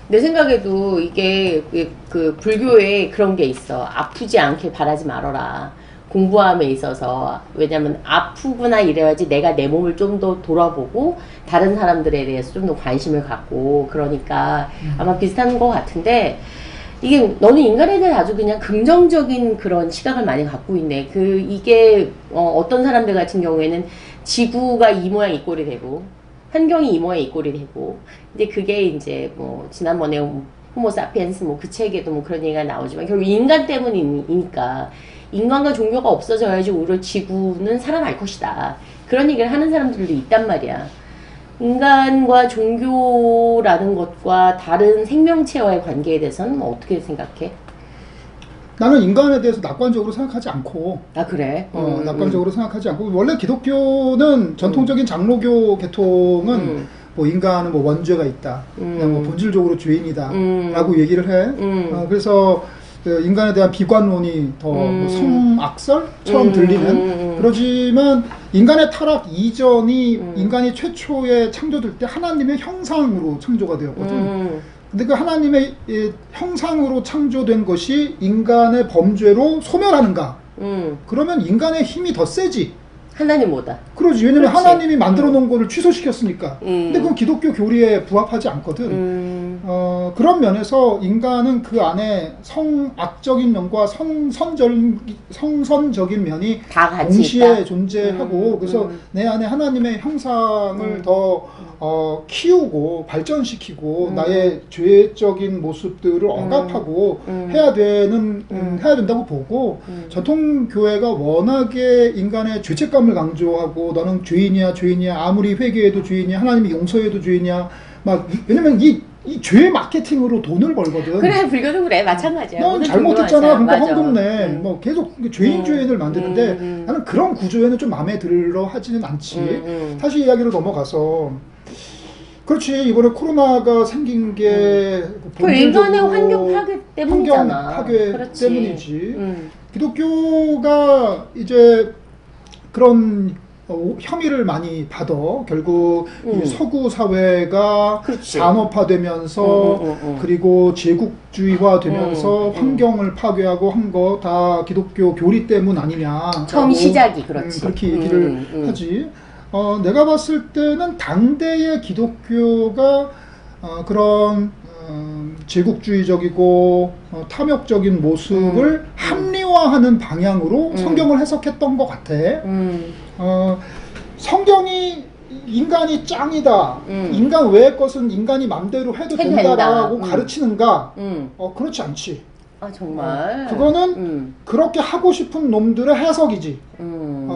내 생각에도 이게 그 불교에 그런 게 있어. 아프지 않게 바라지 말아라. 공부함에 있어서. 왜냐면 아프구나 이래야지 내가 내 몸을 좀 더 돌아보고 다른 사람들에 대해서 좀 더 관심을 갖고 그러니까 아마 비슷한 것 같은데 이게 너는 인간에 대해 아주 그냥 긍정적인 그런 시각을 많이 갖고 있네. 이게 어떤 사람들 같은 경우에는 지구가 이 모양 이 꼴이 되고 환경이 이 모양 이 꼴이 되고 근데 그게 이제 뭐 지난번에 호모사피엔스 뭐 그 책에도 뭐 그런 얘기가 나오지만 결국 인간 때문이니까 인간과 종교가 없어져야지 오히려 지구는 살아날 것이다. 그런 얘기를 하는 사람들도 있단 말이야. 인간과 종교라는 것과 다른 생명체와의 관계에 대해서는 뭐 어떻게 생각해? 나는 인간에 대해서 낙관적으로 생각하지 않고 아 그래? 낙관적으로 생각하지 않고 원래 기독교는 전통적인 장로교 계통은 뭐 인간은 뭐 원죄가 있다, 그냥 뭐 본질적으로 죄인이다라고 얘기를 해. 그래서 인간에 대한 비관론이 더 뭐 성악설처럼 들리는 그러지만 인간의 타락 이전이 인간이 최초에 창조될 때 하나님의 형상으로 창조가 되었거든. 근데 그 하나님의 형상으로 창조된 것이 인간의 범죄로 소멸하는가? 그러면 인간의 힘이 더 세지. 하나님보다. 그러지. 왜냐면 그렇지. 하나님이 만들어 놓은 거를 취소시켰으니까. 근데 그건 기독교 교리에 부합하지 않거든. 그런 면에서 인간은 그 안에 성악적인 면과 성선적인 면이 다 같이 동시에 있다. 존재하고 그래서 내 안에 하나님의 형상을 더 키우고 발전시키고 나의 죄적인 모습들을 억압하고 해야 된다고 보고 전통 교회가 워낙에 인간의 죄책감을 강조하고 너는 죄인이야 아무리 회개해도 죄인이야 하나님이 용서해도 죄인이야 막 왜냐면 이 죄 마케팅으로 돈을 벌거든. 그래 불교도 그래 마찬가지야. 넌 잘못했잖아. 그러니까 맞아. 헌금 내. 뭐 계속 죄인을 만드는데 나는 그런 구조에는 좀 마음에 들어 하지는 않지. 다시 이야기로 넘어가서 그렇지 이번에 코로나가 생긴 게 그 인간의 환경 파괴 때문이잖아. 환경 파괴 그렇지. 때문이지. 기독교가 이제 그런 혐의를 많이 받아. 결국 이 서구 사회가 그렇지. 산업화되면서 그리고 제국주의화 되면서 환경을 파괴하고 한 거 다 기독교 교리 때문 아니냐. 처음 시작이 그렇지. 그렇게 얘기를 하지. 내가 봤을 때는 당대의 기독교가 그런 제국주의적이고 탐욕적인 모습을 합리화하는 방향으로 성경을 해석했던 것 같아. 성경이 인간이 짱이다. 인간 외의 것은 인간이 맘대로 해도 된다라고 가르치는가? 그렇지 않지. 아 정말. 그거는 그렇게 하고 싶은 놈들의 해석이지.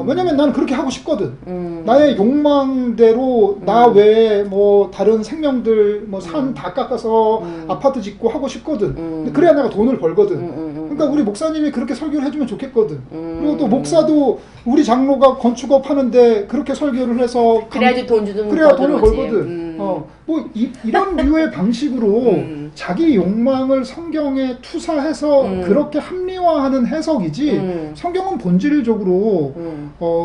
왜냐면 나는 그렇게 하고 싶거든. 나의 욕망대로 나 외에 뭐 다른 생명들 뭐 산 다 깎아서 아파트 짓고 하고 싶거든. 그래야 내가 돈을 벌거든. 그러니까 우리 목사님이 그렇게 설교를 해주면 좋겠거든. 그리고 또 목사도 우리 장로가 건축업 하는데 그렇게 설교를 해서 그래야지 돈 주든 그래야 돈을 벌거든. 뭐 이런 류의 방식으로 자기 욕망을 성경에 투사해서 그렇게 합리화하는 해석이지. 성경은 본질적으로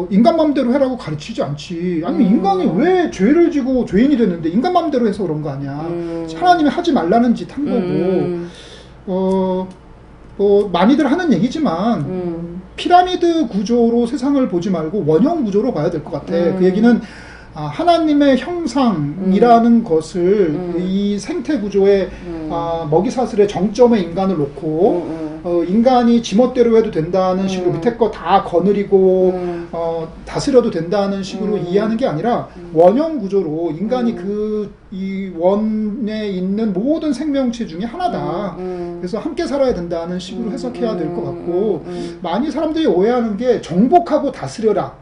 인간 맘대로 해라고 가르치지 않지. 아니 인간이 왜 죄를 지고 죄인이 됐는데 인간 맘대로 해서 그런 거 아니야. 하나님이 하지 말라는 짓 한 거고. 많이들 하는 얘기지만 피라미드 구조로 세상을 보지 말고 원형 구조로 봐야 될 것 같아. 그 얘기는 하나님의 형상이라는 것을 이 생태 구조의 먹이사슬의 정점에 인간을 놓고 인간이 지멋대로 해도 된다는 식으로 밑에 거 다 거느리고 다스려도 된다는 식으로 이해하는 게 아니라 원형 구조로 인간이 이 원에 있는 모든 생명체 중에 하나다. 그래서 함께 살아야 된다는 식으로 해석해야 될 것 같고, 많이 사람들이 오해하는 게 정복하고 다스려라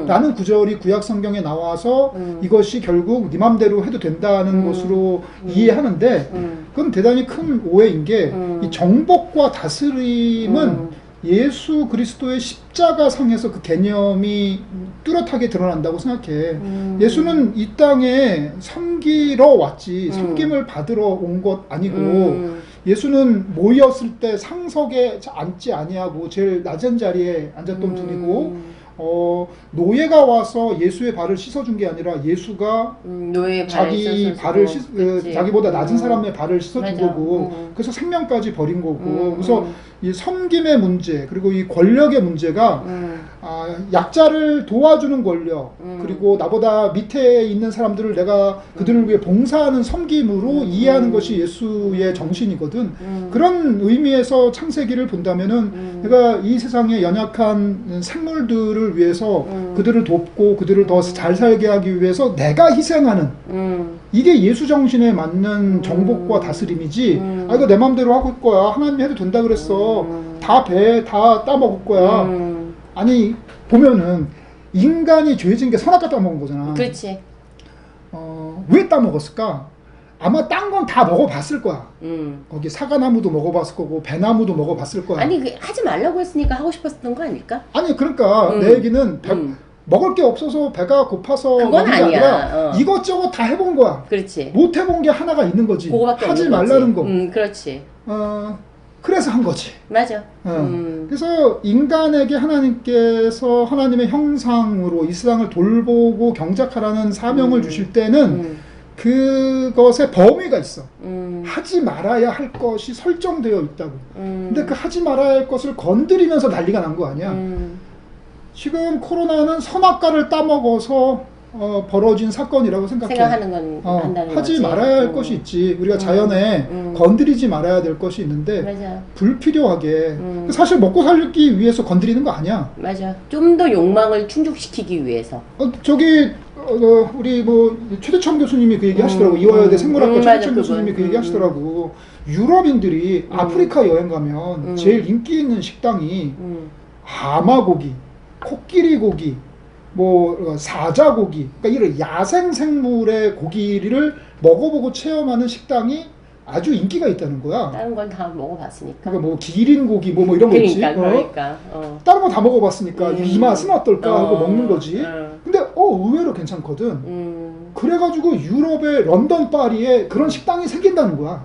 라는 구절이 구약 성경에 나와서 이것이 결국 네 맘대로 해도 된다는 것으로 이해하는데, 그건 대단히 큰 오해인 게 이 정복과 다스림은 예수 그리스도의 십자가상에서 그 개념이 뚜렷하게 드러난다고 생각해. 예수는 이 땅에 섬기러 왔지 섬김을 받으러 온 것 아니고, 예수는 모였을 때 상석에 앉지 아니하고 제일 낮은 자리에 앉았던 분이고, 노예가 와서 예수의 발을 씻어준 게 아니라 예수가 자기 발을 자기보다 낮은 사람의 발을 씻어준 거고, 그래서 생명까지 버린 거고, 그래서 이 섬김의 문제 그리고 이 권력의 문제가 약자를 도와주는 권력, 그리고 나보다 밑에 있는 사람들을 내가 그들을 위해 봉사하는 섬김으로 이해하는 것이 예수의 정신이거든. 그런 의미에서 창세기를 본다면은 내가 이 세상에 연약한 생물들을 위해서 그들을 돕고 그들을 더 잘 살게 하기 위해서 내가 희생하는 이게 예수 정신에 맞는 정복과 다스림이지. 이거 내 맘대로 하고 있을 거야. 하나님이 해도 된다 그랬어. 다 따먹을 거야. 아니 보면은 인간이 죄진 게 선악과 따먹은 거잖아. 그렇지. 왜 따먹었을까? 아마 딴 건 다 먹어봤을 거야. 거기 사과나무도 먹어봤을 거고 배나무도 먹어봤을 거야. 아니 하지 말라고 했으니까 하고 싶었던 거 아닐까? 아니 그러니까 내 얘기는 먹을 게 없어서 배가 고파서 그건 먹는 게 아니야. 아니라 이것저것 다 해본 거야. 그렇지. 못 해본 게 하나가 있는 거지. 그거밖에 하지 없는 말라는 거지. 거. 그렇지. 그래서 한 거지. 맞아. 그래서 인간에게 하나님께서 하나님의 형상으로 이 세상을 돌보고 경작하라는 사명을 주실 때는 그것에 범위가 있어. 하지 말아야 할 것이 설정되어 있다고. 근데 그 하지 말아야 할 것을 건드리면서 난리가 난 거 아니야. 지금 코로나는 선악과를 따먹어서 벌어진 사건이라고 생각해. 생각하는 건 한다는 하지 거지. 말아야 할 것이 있지. 우리가 자연에 건드리지 말아야 될 것이 있는데 맞아. 불필요하게 사실 먹고 살기 위해서 건드리는 거 아니야. 맞아. 좀 더 욕망을 충족시키기 위해서. 우리 최대천 교수님이 그 얘기 하시더라고. 이화여대 생물학과 최대천 교수님이 그 얘기 하시더라고. 유럽인들이 아프리카 여행 가면 제일 인기 있는 식당이 하마고기, 코끼리 고기, 사자고기, 그러니까 이런 야생 생물의 고기를 먹어보고 체험하는 식당이 아주 인기가 있다는 거야. 다른 건 다 먹어봤으니까. 그러니까 기린 고기 이런 거 있지. 그러니까. 다른 거 다 먹어봤으니까 이 맛은 어떨까 하고 먹는 거지. 근데 의외로 괜찮거든. 그래가지고 유럽의 런던 파리에 그런 식당이 생긴다는 거야.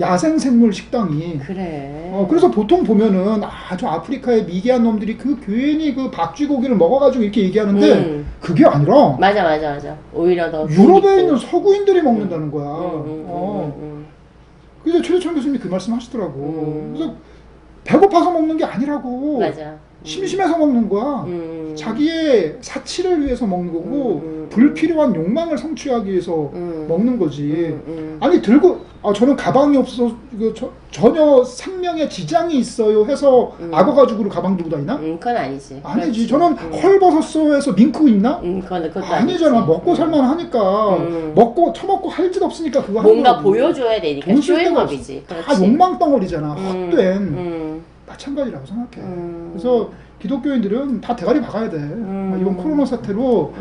야생생물 식당이. 그래. 그래서 보통 보면은 아주 아프리카의 미개한 놈들이 괜히 그 박쥐고기를 먹어가지고 이렇게 얘기하는데 그게 아니라. 맞아. 오히려 더. 유럽에 있는 서구인들이 먹는다는 거야. 그래서 최대천 교수님이 그 말씀 하시더라고. 그래서 배고파서 먹는 게 아니라고. 맞아. 심심해서 먹는 거야. 자기의 사치를 위해서 먹는 거고 불필요한 욕망을 성취하기 위해서 먹는 거지. 아니 저는 가방이 없어서 전혀 생명에 지장이 있어요 해서 악어 가죽으로 가방 들고 다니나? 그건 아니지. 아니지. 저는 헐벗었어 해서 민크 입나? 그것도 아니잖아. 먹고 살만하니까 먹고 처먹고 할 짓 없으니까 그거 하는 뭔가 거고. 보여줘야 되니까 쇼의 법이지. 다 욕망 덩어리잖아. 헛된. 마찬가지라고 생각해. 그래서 기독교인들은 다 대가리 박아야 돼. 이번 코로나 사태로.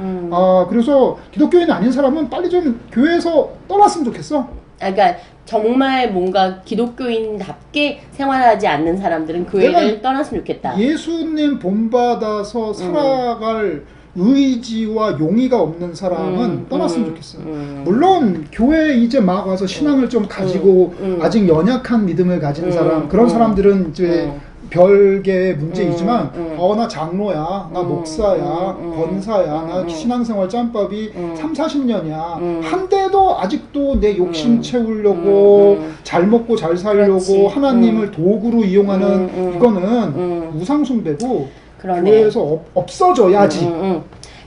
그래서 기독교인 아닌 사람은 빨리 좀 교회에서 떠났으면 좋겠어. 그러니까 정말 뭔가 기독교인답게 생활하지 않는 사람들은 교회를 떠났으면 좋겠다. 예수님 본받아서 살아갈 의지와 용의가 없는 사람은 떠났으면 좋겠어요. 물론 교회에 이제 막 와서 신앙을 좀 가지고 아직 연약한 믿음을 가진 사람, 그런 사람들은 이제 별개의 문제이지만 나 장로야, 나 목사야, 권사야, 나 신앙생활 짬밥이 3, 40년이야. 한데도 아직도 내 욕심 채우려고 잘 먹고 잘 살려고 그렇지. 하나님을 도구로 이용하는 이거는 우상숭배고 그러네. 교회에서 없어져야지.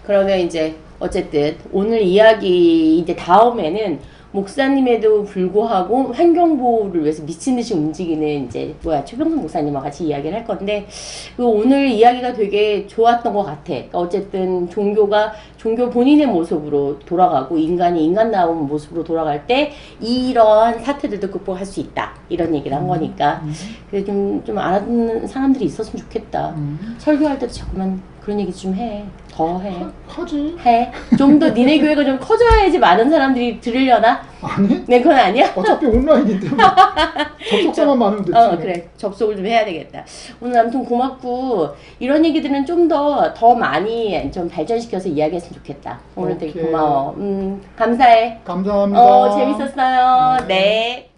그러면 이제 어쨌든 오늘 이야기 이제 다음에는 목사님에도 불구하고 환경보호를 위해서 미친듯이 움직이는 이제 최병선 목사님과 같이 이야기를 할 건데 그 오늘 이야기가 되게 좋았던 것 같아. 그러니까 어쨌든 종교가 종교 본인의 모습으로 돌아가고 인간이 인간다운 모습으로 돌아갈 때 이런 사태들도 극복할 수 있다. 이런 얘기를 한 거니까 그래 좀 알아듣는 사람들이 있었으면 좋겠다. 설교할 때도 자꾸만 그런 얘기 좀 해. 더 해. 하지. 해. 좀 더 니네 교회가 좀 커져야지 많은 사람들이 들으려나? 아니? 네, 그건 아니야? 어차피 온라인인데 뭐. 접속자만 많으면 됐지. 그래. 접속을 좀 해야 되겠다. 오늘 아무튼 고맙고, 이런 얘기들은 좀 더 많이 좀 발전시켜서 이야기했으면 좋겠다. 오늘 되게 오케이. 고마워. 감사해. 감사합니다. 재밌었어요. 네.